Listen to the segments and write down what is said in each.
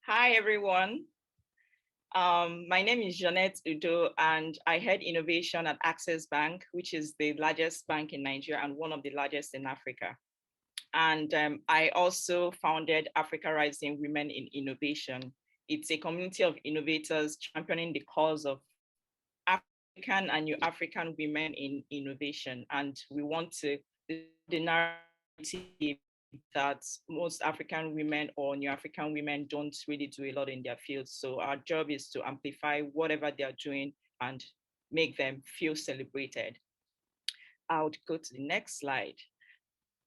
Hi, everyone. My name is Jeanette Uddoh, and I head innovation at Access Bank, which is the largest bank in Nigeria and one of the largest in Africa. And I also founded Africa Rising Women in Innovation. It's a community of innovators championing the cause of African and New African women in innovation. And we want to the narrative that most African women or New African women don't really do a lot in their fields. So our job is to amplify whatever they are doing and make them feel celebrated. I would go to the next slide.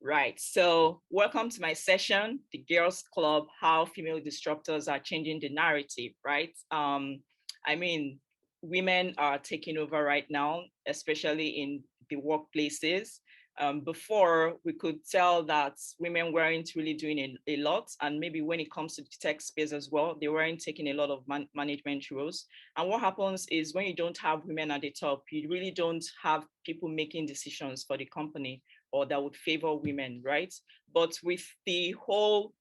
Right. So, welcome to my session, The Girls Club: How Female Disruptors Are Changing the Narrative. Right. I mean, women are taking over right now, especially in the workplaces. Before, we could tell that women weren't really doing a lot. And maybe when it comes to the tech space as well, they weren't taking a lot of management roles. And what happens is when you don't have women at the top, you really don't have people making decisions for the company or that would favor women, right? But with the whole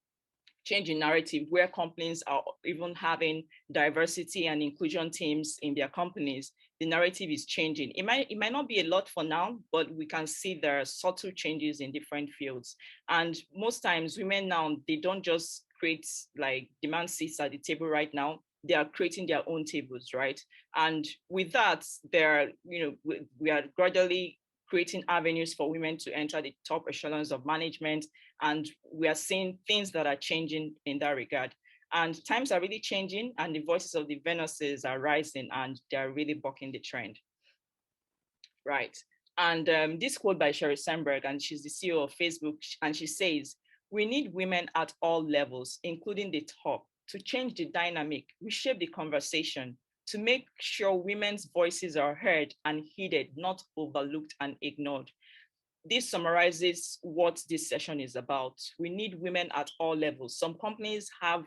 change in narrative where companies are even having diversity and inclusion teams in their companies, the narrative is changing. It might not be a lot for now, but we can see there are subtle changes in different fields. And most times women now, they don't just create like demand seats at the table right now. They are creating their own tables, right? And with that, we are gradually creating avenues for women to enter the top echelons of management. And we are seeing things that are changing in that regard. And times are really changing, and the voices of the Venuses are rising, and they're really bucking the trend. Right. And this quote by Sheryl Sandberg, and she's the CEO of Facebook, and she says, "We need women at all levels, including the top, to change the dynamic, reshape the conversation, to make sure women's voices are heard and heeded, not overlooked and ignored." This summarizes what this session is about. We need women at all levels. Some companies have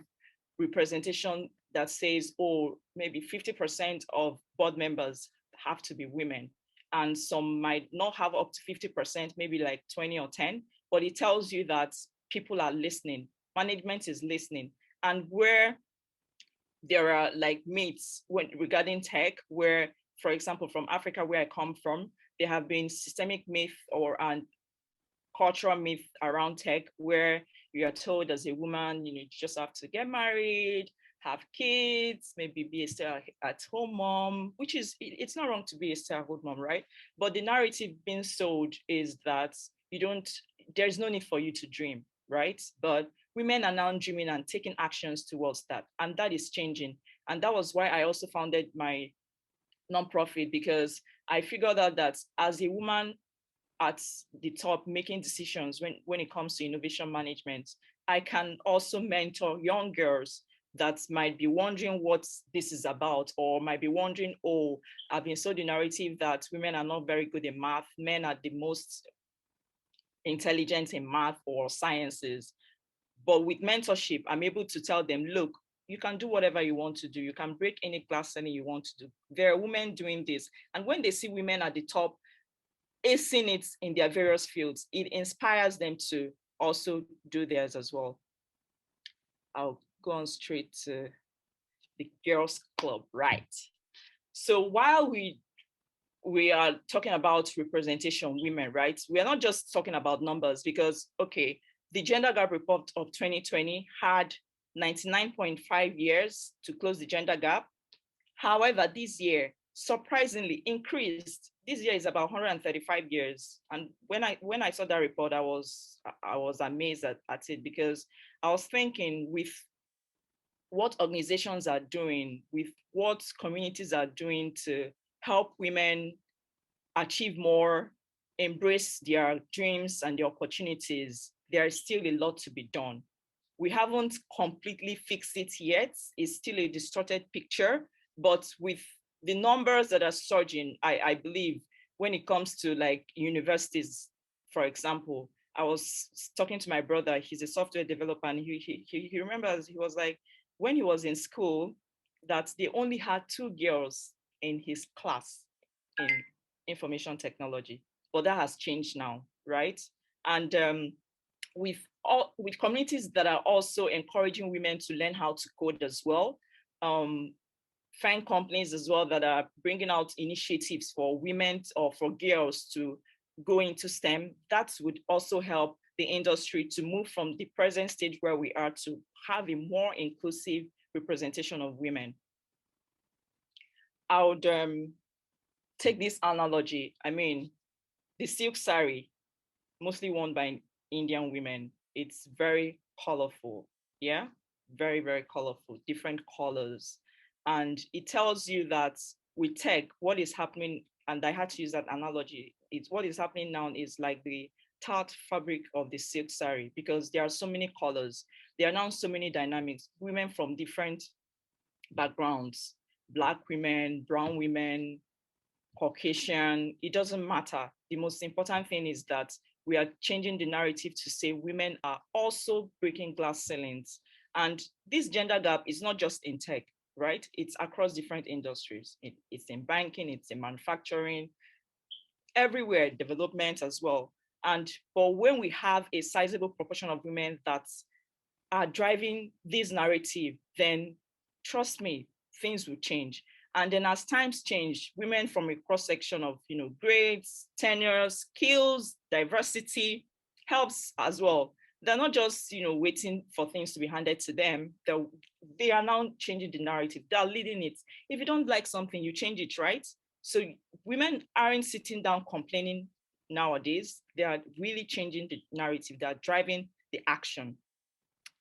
representation that says, oh, maybe 50% of board members have to be women. And some might not have up to 50%, maybe like 20 or 10, but it tells you that people are listening, management is listening. And where there are like myths regarding tech, where, for example, from Africa, where I come from, there have been systemic myth or cultural myth around tech, where you are told as a woman, you just have to get married, have kids, maybe be a stay-at-home mom, which is, it's not wrong to be a stay-at-home mom, right? But the narrative being sold is that there's no need for you to dream, right? But women are now dreaming and taking actions towards that. And that is changing. And that was why I also founded my nonprofit, because I figured out that as a woman at the top making decisions when it comes to innovation management, I can also mentor young girls that might be wondering what this is about, or might be wondering, oh, I've been sold the narrative that women are not very good in math, men are the most intelligent in math or sciences. But with mentorship, I'm able to tell them, look, you can do whatever you want to do. You can break any glass ceiling you want to do. There are women doing this. And when they see women at the top acing it in their various fields, it inspires them to also do theirs as well. I'll go on straight to the Girls Club, right? So while we are talking about representation, women, right? We are not just talking about numbers, because, okay, the gender gap report of 2020 had 99.5 years to close the gender gap. However, this year, surprisingly increased. This year is about 135 years. And when I saw that report, I was amazed at it, because I was thinking, with what organizations are doing, with what communities are doing to help women achieve more, embrace their dreams and their opportunities, there is still a lot to be done. We haven't completely fixed it yet. It's still a distorted picture, but with the numbers that are surging, I believe when it comes to like universities, for example, I was talking to my brother, he's a software developer, and he remembers, he was like, when he was in school, that they only had 2 girls in his class in information technology, but that has changed now, right? And with with communities that are also encouraging women to learn how to code as well. Find companies as well that are bringing out initiatives for women or for girls to go into STEM. That would also help the industry to move from the present stage where we are to have a more inclusive representation of women. I would take this analogy. I mean, the silk saree, mostly worn by Indian women, it's very colorful. Yeah, very, very colorful, different colors. And it tells you that with tech, what is happening, and I had to use that analogy, it's what is happening now is like the tart fabric of the silk saree, because there are so many colors. There are now so many dynamics, women from different backgrounds, Black women, brown women, Caucasian, it doesn't matter. The most important thing is that we are changing the narrative to say women are also breaking glass ceilings. And this gender gap is not just in tech, right? It's across different industries. It's in banking, it's in manufacturing, everywhere, development as well. And but when we have a sizable proportion of women that are driving this narrative, then trust me, things will change. And then as times change, women from a cross-section of grades, tenure, skills, diversity helps as well. They're not just waiting for things to be handed to them. They are now changing the narrative. They're leading it. If you don't like something, you change it, right? So women aren't sitting down complaining nowadays. They are really changing the narrative. They're driving the action.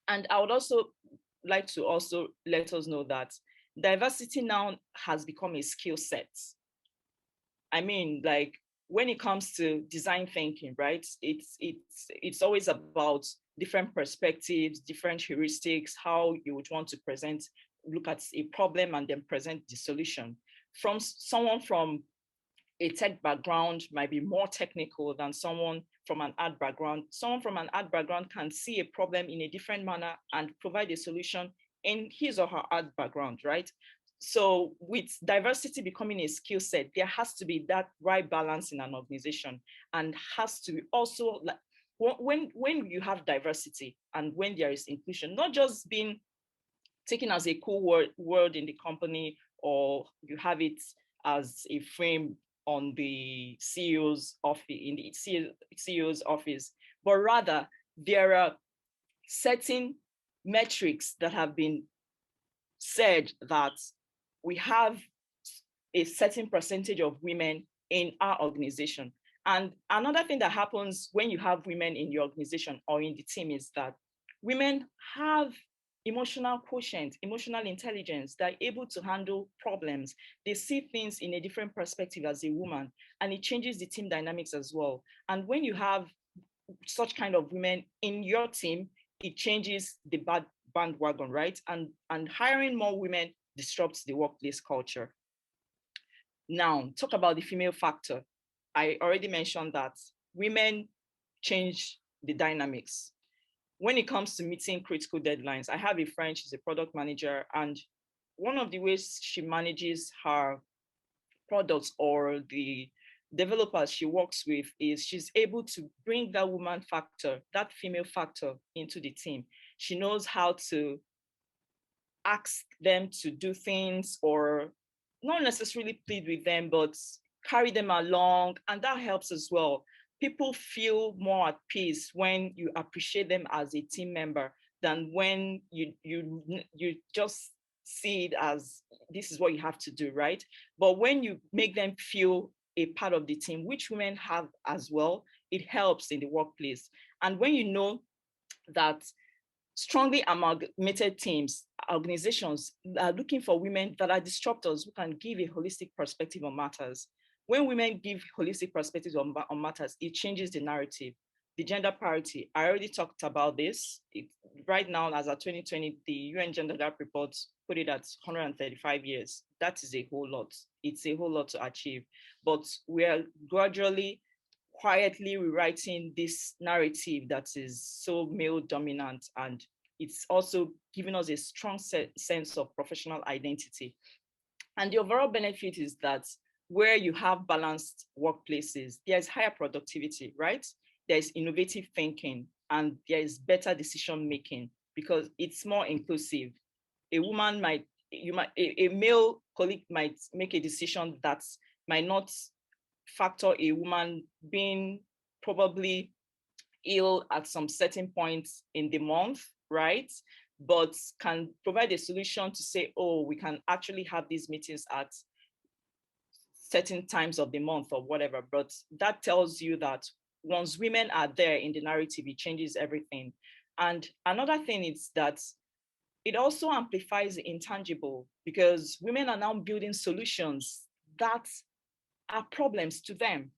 And I would also like to also let us know that diversity now has become a skill set. I mean, like when it comes to design thinking, right? It's always about different perspectives, different heuristics, how you would want to look at a problem and then present the solution. From someone from a tech background might be more technical than someone from an art background. Someone from an art background can see a problem in a different manner and provide a solution in his or her art background, right? So with diversity becoming a skill set, there has to be that right balance in an organization, and has to be also like when you have diversity and when there is inclusion, not just being taken as a cool word in the company, or you have it as a frame on the CEO's office, in the CEO's office, but rather there are certain metrics that have been said that we have a certain percentage of women in our organization. And another thing that happens when you have women in your organization or in the team is that women have emotional quotient, emotional intelligence. They're able to handle problems. They see things in a different perspective as a woman, and it changes the team dynamics as well. And when you have such kind of women in your team, it changes the bandwagon, right? And hiring more women disrupts the workplace culture. Now, talk about the female factor. I already mentioned that women change the dynamics. When it comes to meeting critical deadlines, I have a friend, she's a product manager, and one of the ways she manages her products or the developers she works with is she's able to bring that woman factor, that female factor into the team. She knows how to ask them to do things, or not necessarily plead with them, but carry them along. And that helps as well. People feel more at peace when you appreciate them as a team member than when you just see it as this is what you have to do, right? But when you make them feel a part of the team, which women have as well, it helps in the workplace. And when you know that strongly amalgamated teams, organizations are looking for women that are disruptors who can give a holistic perspective on matters. When women give holistic perspectives on matters, it changes the narrative. The gender parity, I already talked about this. Right now, as of 2020, the UN Gender Gap Report put it at 135 years. That is a whole lot. It's a whole lot to achieve. But we are gradually, quietly rewriting this narrative that is so male dominant, and it's also giving us a strong sense of professional identity. And the overall benefit is that where you have balanced workplaces, there's higher productivity, right? there's innovative thinking, and there is better decision making because it's more inclusive. A woman might, a male colleague might make a decision that might not factor a woman being probably ill at some certain points in the month, right? But can provide a solution to say, oh, we can actually have these meetings at certain times of the month or whatever. But that tells you that once women are there in the narrative, it changes everything. And another thing is that it also amplifies the intangible because women are now building solutions that are problems to them.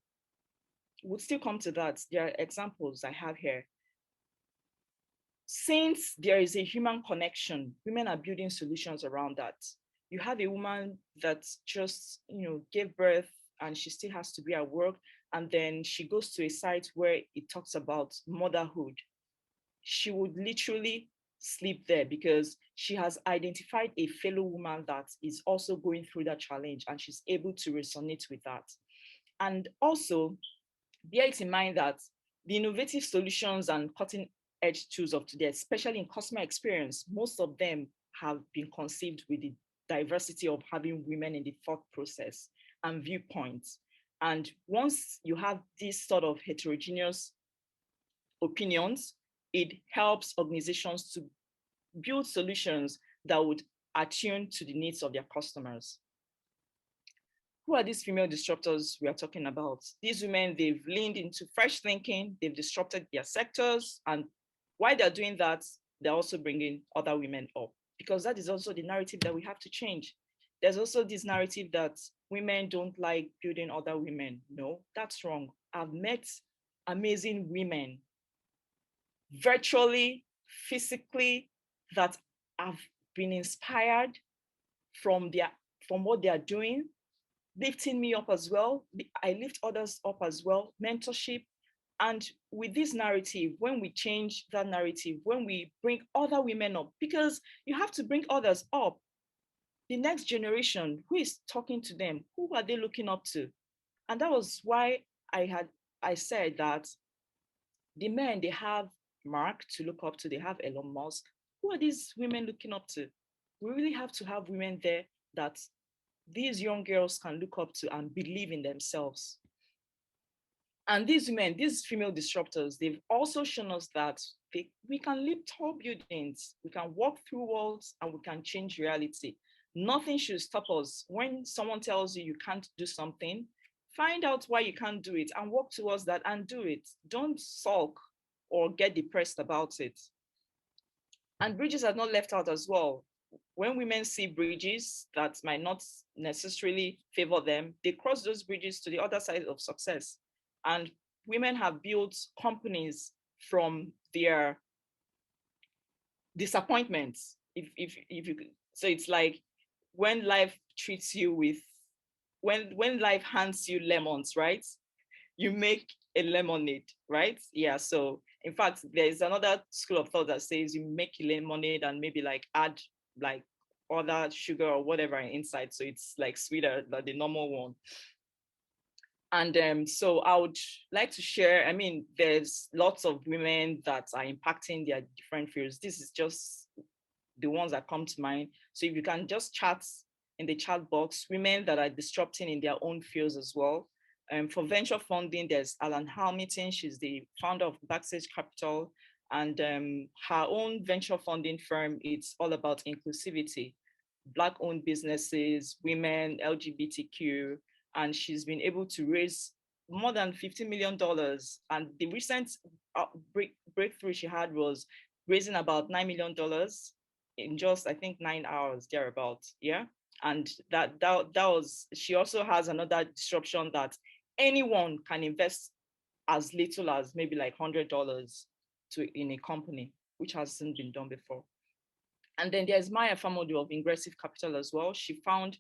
We'll still come to that. There are examples I have here. Since there is a human connection, women are building solutions around that. You have a woman that just, gave birth and she still has to be at work. And then she goes to a site where it talks about motherhood. She would literally sleep there because she has identified a fellow woman that is also going through that challenge and she's able to resonate with that. And also, bear it in mind that the innovative solutions and cutting edge tools of today, especially in customer experience, most of them have been conceived with the diversity of having women in the thought process and viewpoints. And once you have this sort of heterogeneous opinions, it helps organizations to build solutions that would attune to the needs of their customers. Who are these female disruptors we are talking about? These women, they've leaned into fresh thinking, they've disrupted their sectors, and while they're doing that, they're also bringing other women up, because that is also the narrative that we have to change. There's also this narrative that women don't like building other women. No, that's wrong. I've met amazing women, virtually, physically, that have been inspired from what they are doing, lifting me up as well. I lift others up as well, mentorship. And with this narrative, when we change that narrative, when we bring other women up, because you have to bring others up, the next generation, who is talking to them? Who are they looking up to? And that was why I said that the men, they have Mark to look up to, they have Elon Musk. Who are these women looking up to? We really have to have women there that these young girls can look up to and believe in themselves. And these women, these female disruptors, they've also shown us that we can live tall buildings, we can walk through walls, and we can change reality. Nothing should stop us. When someone tells you you can't do something, find out why you can't do it and work towards that and do it. Don't sulk or get depressed about it. And bridges are not left out as well. When women see bridges that might not necessarily favor them, they cross those bridges to the other side of success. And women have built companies from their disappointments. If you so it's like when life treats you with when life hands you lemons, right? You make a lemonade, right? Yeah. So in fact, there's another school of thought that says you make a lemonade and maybe like add like other sugar or whatever inside, so it's like sweeter than the normal one. And so I would like to share, I mean, there's lots of women that are impacting their different fields. This is just the ones that come to mind. So if you can just chat in the chat box, women that are disrupting in their own fields as well. For venture funding, there's Alan Hamilton. She's the founder of Backstage Capital. And her own venture funding firm, it's all about inclusivity, Black-owned businesses, women, LGBTQ, and she's been able to raise more than $50 million. And the recent breakthrough she had was raising about $9 million in just, I think, 9 hours, thereabouts. Yeah. And that was, she also has another disruption that anyone can invest as little as maybe like $100 in a company, which hasn't been done before. And then there's Maya Famodu of Ingressive Capital as well. She found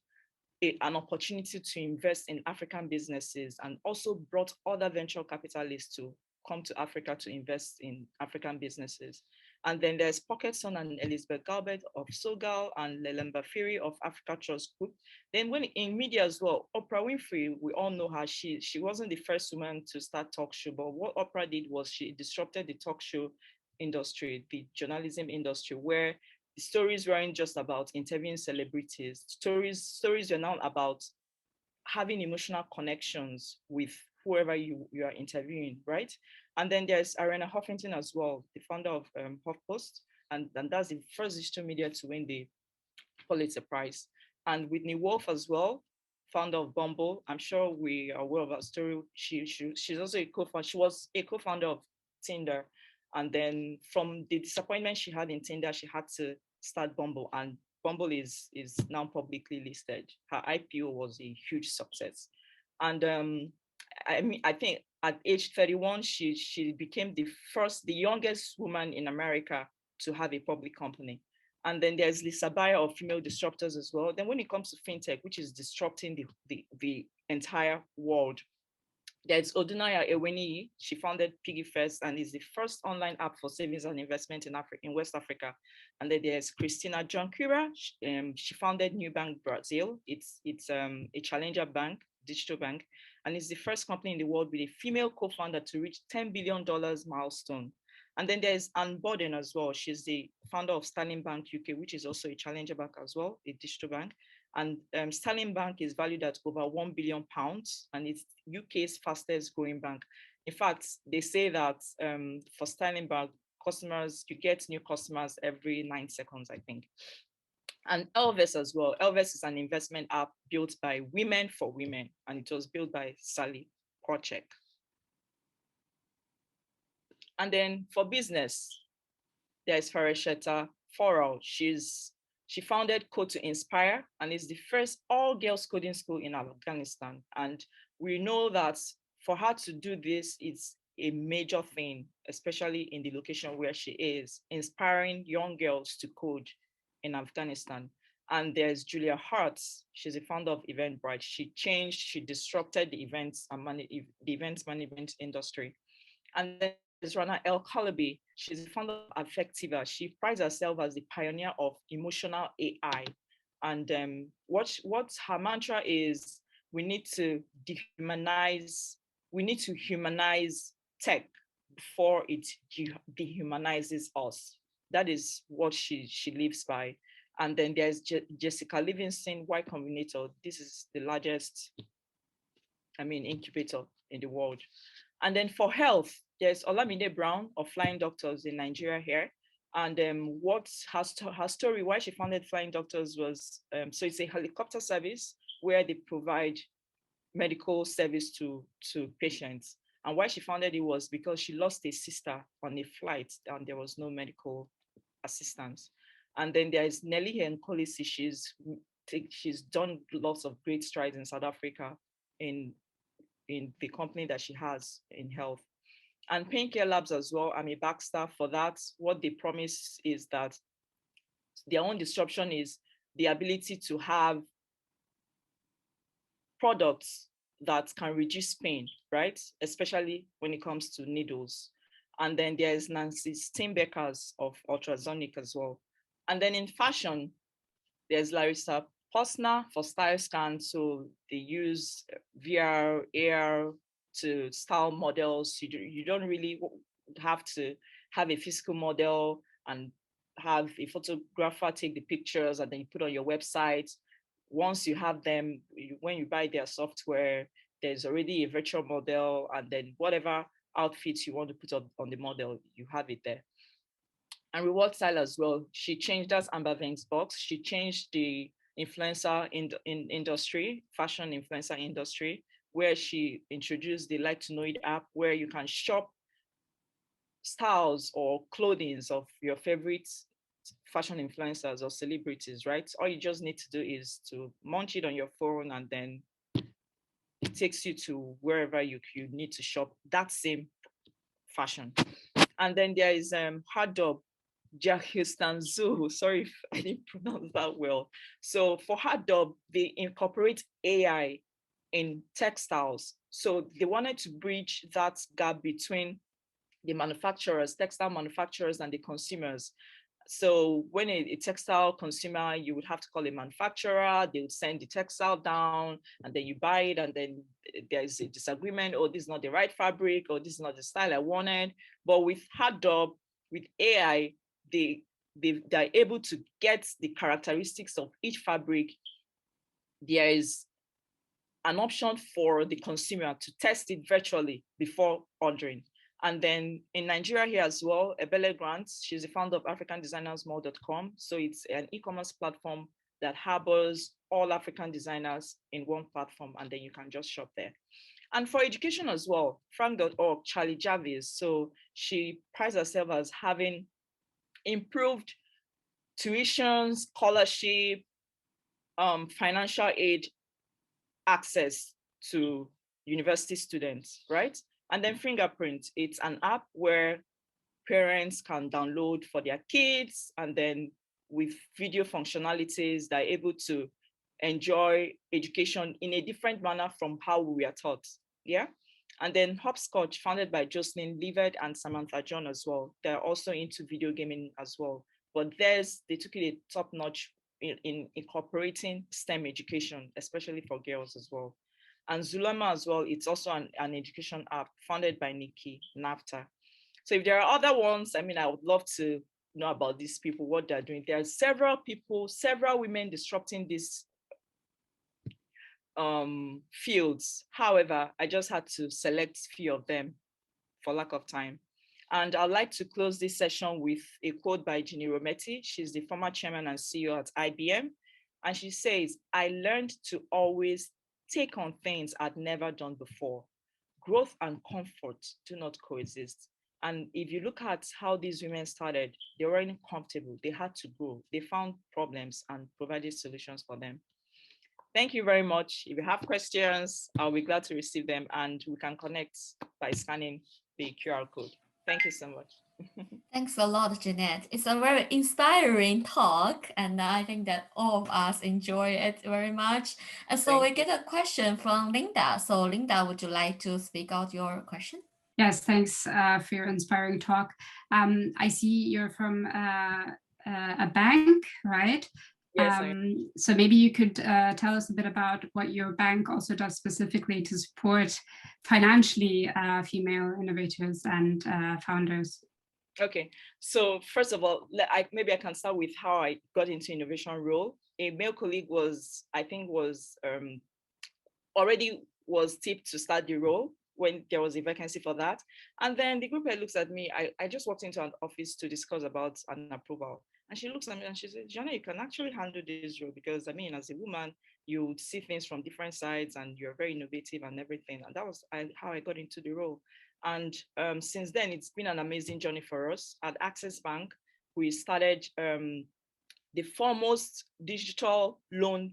an opportunity to invest in African businesses and also brought other venture capitalists to come to Africa to invest in African businesses. And then there's Pocketson and Elizabeth Galbert of Sogal and Lelemba Firi of Africa Trust Group. Then when in media as well, Oprah Winfrey, we all know her. She wasn't the first woman to start talk show, but what Oprah did was she disrupted the talk show industry, the journalism industry, where the stories weren't just about interviewing celebrities. Stories are now about having emotional connections with whoever you are interviewing, right? And then there's Ariana Huffington as well, the founder of HuffPost, and that's the first digital media to win the Pulitzer Prize. And Whitney Wolf as well, founder of Bumble. I'm sure we are aware of her story. She's also a co-founder. She was a co-founder of Tinder, and then from the disappointment she had in Tinder, she had to start Bumble, and Bumble is now publicly listed. Her IPO was a huge success, and I think at age 31, she became the youngest woman in America to have a public company. And then there's Lisa Bayer of Female Disruptors as well. Then when it comes to fintech, which is disrupting the entire world, there's Odunaya Eweniyi. She founded Piggy First and is the first online app for savings and investment in West Africa. And then there's Christina Jonkura. She founded New Bank Brazil. It's a challenger bank, digital bank, and it's the first company in the world with a female co-founder to reach $10 billion milestone. And then there's Anne Borden as well. She's the founder of Sterling Bank UK, which is also a challenger bank as well, a digital bank. And Sterling Bank is valued at over £1 billion, and it's UK's fastest growing bank. In fact, they say that for Sterling Bank, you get new customers every 9 seconds, I think. And Elvis as well. Elvis is an investment app built by women for women, and it was built by Sally Krawcheck. And then for business, there's Faresheta Foral. She founded Code to Inspire and is the first all-girls coding school in Afghanistan. And we know that for her to do this, it's a major thing, especially in the location where she is, inspiring young girls to code in Afghanistan. And there's Julia Hart. She's a founder of Eventbrite. She disrupted the events management industry. And then there's Rana El Kalabi. She's the founder of Affectiva. She prides herself as the pioneer of emotional AI. And what her mantra is, we need to humanize tech before it dehumanizes us. That is what she lives by. And then there's Jessica Livingston, Y Combinator. This is the largest, incubator in the world. And then for health, there's Olamide Brown of Flying Doctors in Nigeria here. And what her story, why she founded Flying Doctors was, so it's a helicopter service where they provide medical service to patients. And why she founded it was because she lost a sister on a flight and there was no medical assistance. And then there's Nelly Nkolisi. She's done lots of great strides in South Africa in the company that she has in health. And Paincare Labs as well, I'm a back staff for that. What they promise is that their own disruption is the ability to have products that can reduce pain, right? Especially when it comes to needles. And then there's Nancy Steinbeckers of Ultrasonic as well. And then in fashion, there's Larissa Posner for Style Scan. So they use VR, AR to style models. You don't really have to have a physical model and have a photographer take the pictures and then you put on your website. Once you have them, when you buy their software, there's already a virtual model, and then whatever outfits you want to put on the model, you have it there. And Reward Style as well. She changed, that's Amber Vang's box. She changed the influencer in industry, fashion influencer industry, where she introduced the Like to Know It app, where you can shop styles or clothing of your favorite fashion influencers or celebrities, right? All you just need to do is to launch it on your phone, and then it takes you to wherever you need to shop that same fashion. And then there is Uddoh Jahistanzu. Sorry if I didn't pronounce that well. So for Uddoh, they incorporate AI in textiles. So they wanted to bridge that gap between the manufacturers, textile manufacturers, and the consumers. So when a textile consumer, you would have to call a manufacturer, they would send the textile down, and then you buy it, and then there's a disagreement, oh, this is not the right fabric, or this is not the style I wanted. But with Uddoh, with AI, they're able to get the characteristics of each fabric. There is an option for the consumer to test it virtually before ordering. And then in Nigeria here as well, Ebele Grant, she's the founder of AfricanDesignersMall.com. So it's an e-commerce platform that harbors all African designers in one platform, and then you can just shop there. And for education as well, Frank.org, Charlie Jarvis. So she prides herself as having improved tuition, scholarship, financial aid access to university students, right? And then Fingerprint, it's an app where parents can download for their kids, and then with video functionalities, they're able to enjoy education in a different manner from how we were taught, yeah? And then Hopscotch, founded by Jocelyn Levitt and Samantha John as well. They're also into video gaming as well. But they took it a top notch in incorporating STEM education, especially for girls as well. And Zulama as well, it's also an education app founded by Nikki Nafta. So if there are other ones, I mean, I would love to know about these people, what they're doing. There are several people, several women disrupting these fields. However, I just had to select a few of them for lack of time. And I'd like to close this session with a quote by Ginny Rometty. She's the former chairman and CEO at IBM. And she says, I learned to always take on things I'd never done before. Growth and comfort do not coexist. And if you look at how these women started, they weren't comfortable. They had to grow. They found problems and provided solutions for them. Thank you very much. If you have questions, I'll be glad to receive them, and we can connect by scanning the QR code. Thank you so much. Thanks a lot, Jeanette. It's a very inspiring talk, and I think that all of us enjoy it very much. And so we get a question from Linda. So Linda, would you like to speak out your question? Yes, thanks for your inspiring talk. I see you're from a bank, right? Yes, so maybe you could tell us a bit about what your bank also does specifically to support financially female innovators and founders. Okay, so first of all, maybe I can start with how I got into innovation role. A male colleague already was tipped to start the role when there was a vacancy for that. And then the group head looks at me. I just walked into an office to discuss about an approval. And she looks at me and she says, Jeanette, you can actually handle this role because, I mean, as a woman, you see things from different sides and you're very innovative and everything. And that was how I got into the role. And since then, it's been an amazing journey for us. At Access Bank, we started the foremost digital loan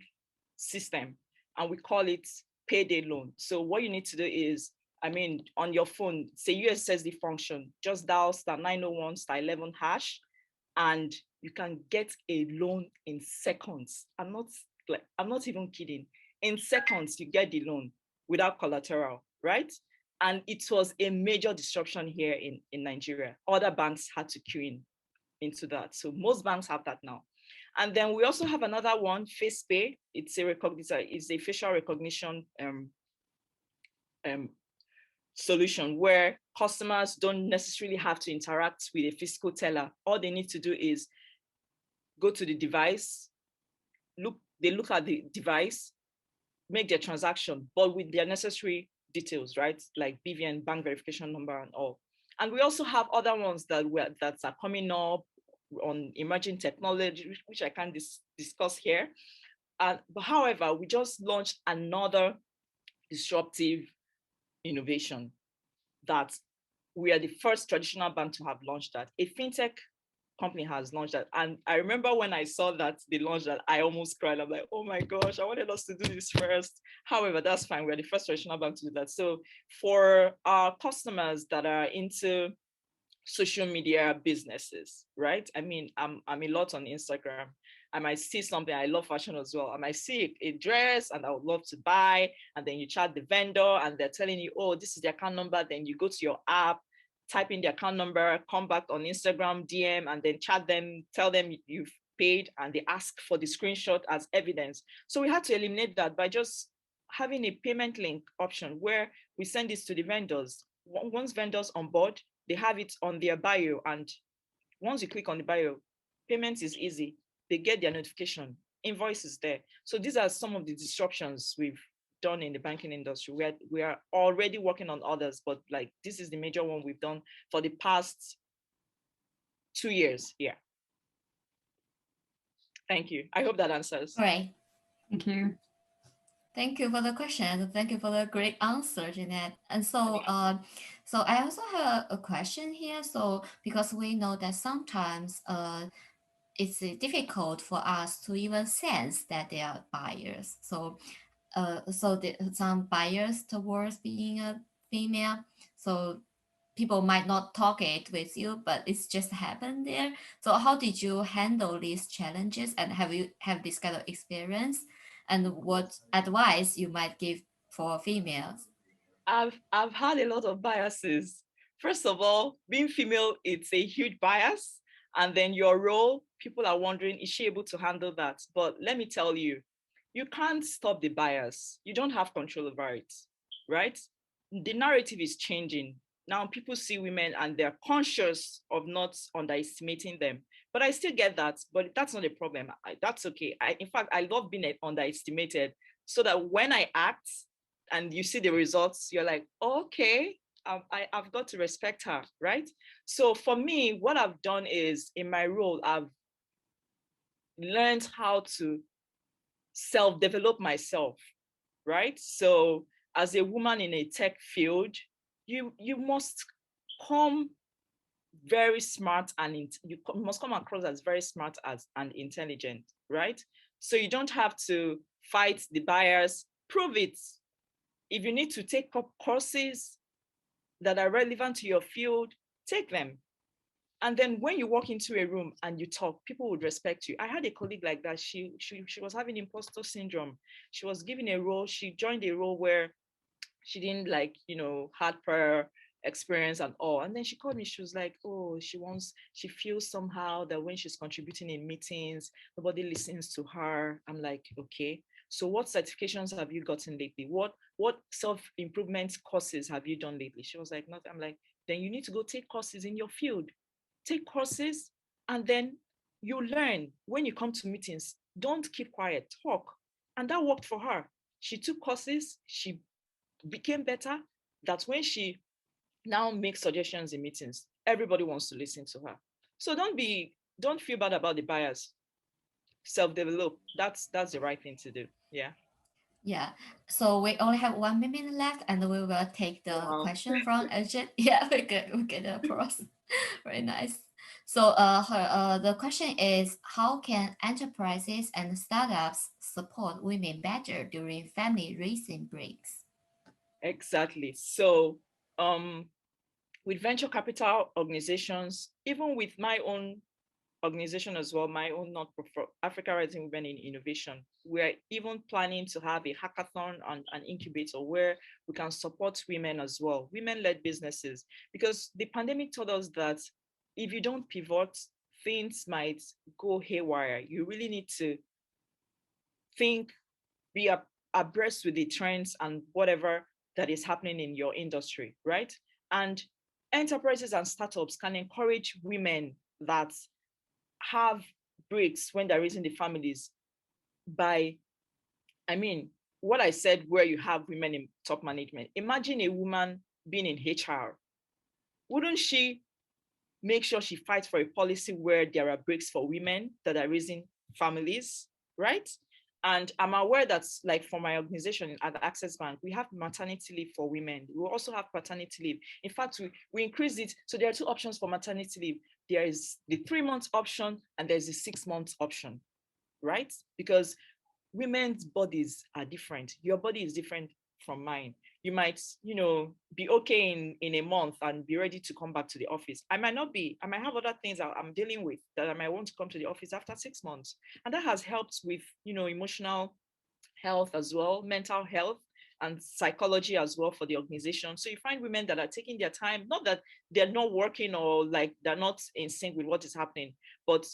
system, and we call it payday loan. So what you need to do is, I mean, on your phone, say USSD function, just dial *901 *11 hash, and you can get a loan in seconds. I'm not even kidding. In seconds, you get the loan without collateral, right? And it was a major disruption here in Nigeria. Other banks had to queue into that. So most banks have that now. And then we also have another one, FacePay. It's a facial recognition solution where customers don't necessarily have to interact with a physical teller. All they need to do is go to the device, they look at the device, make their transaction, but with their necessary details, right? Like BVN, bank verification number and all. And we also have other ones that are coming up on emerging technology, which I can't discuss here. But however, we just launched another disruptive innovation that we are the first traditional bank to have launched that. A fintech company has launched that. And I remember when I saw that they launched that, I almost cried. I'm like, oh my gosh, I wanted us to do this first. However, that's fine. We're the first traditional bank to do that. So for our customers that are into social media businesses, right? I mean, I'm a lot on Instagram. I might see something, I love fashion as well. I might see a dress and I would love to buy, and then you chat the vendor and they're telling you, oh, this is their account number. Then you go to your app type in the account number, come back on Instagram, DM, and then chat them, tell them you've paid, and they ask for the screenshot as evidence. So we had to eliminate that by just having a payment link option where we send this to the vendors. Once vendors on board, they have it on their bio, and once you click on the bio, payment is easy. They get their notification, invoice is there. So these are some of the disruptions we've done in the banking industry. We are already working on others, but like this is the major one we've done for the past 2 years. Yeah. Thank you. I hope that answers. Great. Thank you. Thank you for the question. Thank you for the great answer, Jeanette. And so, so I also have a question here. So, because we know that sometimes, it's difficult for us to even sense that they are buyers. So, some bias towards being a female. So people might not talk it with you, but it's just happened there. So how did you handle these challenges, and have you have this kind of experience, and what advice you might give for females? I've had a lot of biases. First of all, being female, it's a huge bias. And then your role, people are wondering, is she able to handle that? But let me tell you, you can't stop the bias. You don't have control over it, right? The narrative is changing. Now people see women and they're conscious of not underestimating them. But I still get that, but that's not a problem. That's okay. In fact, I love being underestimated so that when I act, and you see the results, you're like, okay, I've got to respect her, right? So for me, what I've done is in my role, I've learned how to self-develop myself, right? So as a woman in a tech field, you must come very smart and you must come across as very smart and intelligent, right? So you don't have to fight the buyers, prove it. If you need to take up courses that are relevant to your field, take them. And then when you walk into a room and you talk, people would respect you. I had a colleague like that. She was having imposter syndrome. She was given a role. She joined a role where she didn't had prior experience and all. And then she called me. She was like, oh, she feels somehow that when she's contributing in meetings, nobody listens to her. I'm like, okay. So what certifications have you gotten lately? What self-improvement courses have you done lately? She was like, nothing. I'm like, then you need to go take courses in your field. Take courses, and then you learn. When you come to meetings, don't keep quiet, talk. And that worked for her. She took courses, she became better. That's when she now makes suggestions in meetings. Everybody wants to listen to her. So don't feel bad about the bias. Self-develop. That's the right thing to do. Yeah. Yeah. So we only have 1 minute left, and we will take the question from Ajit. Yeah, we get the pros. Very nice. So the question is, how can enterprises and startups support women better during family raising breaks? Exactly. So with venture capital organizations, even with my own organization as well, my own not-for-profit Africa Rising Women in Innovation, we're even planning to have a hackathon and an incubator where we can support women as well, women-led businesses, because the pandemic taught us that if you don't pivot, things might go haywire. You really need to think, be abreast with the trends and whatever that is happening in your industry, right? And enterprises and startups can encourage women that have breaks when they're raising the families by, what I said, where you have women in top management. Imagine a woman being in HR. Wouldn't she make sure she fights for a policy where there are breaks for women that are raising families, right? And I'm aware that, like, for my organization at the Access Bank, we have maternity leave for women. We also have paternity leave. In fact, we increased it. So there are 2 options for maternity leave. There is the 3-month option and there's the 6-month option, right? Because women's bodies are different. Your body is different from mine. You might, be okay in a month and be ready to come back to the office. I might not be. I might have other things I'm dealing with that I might want to come to the office after 6 months. And that has helped with, emotional health as well, mental health. and psychology as well for the organization. So you find women that are taking their time, not that they're not working or like they're not in sync with what is happening, but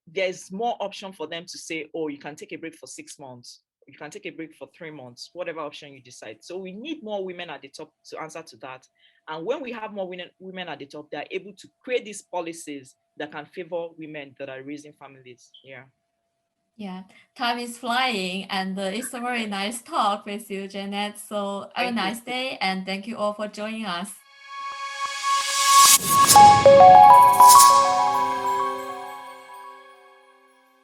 there's more option for them to say, oh, you can take a break for 6 months, you can take a break for 3 months, whatever option you decide. So we need more women at the top to answer to that. And when we have more women at the top, they're able to create these policies that can favor women that are raising families. Yeah. Yeah, time is flying, and it's a very nice talk with you, Jeanette. So have a nice day, and thank you all for joining us.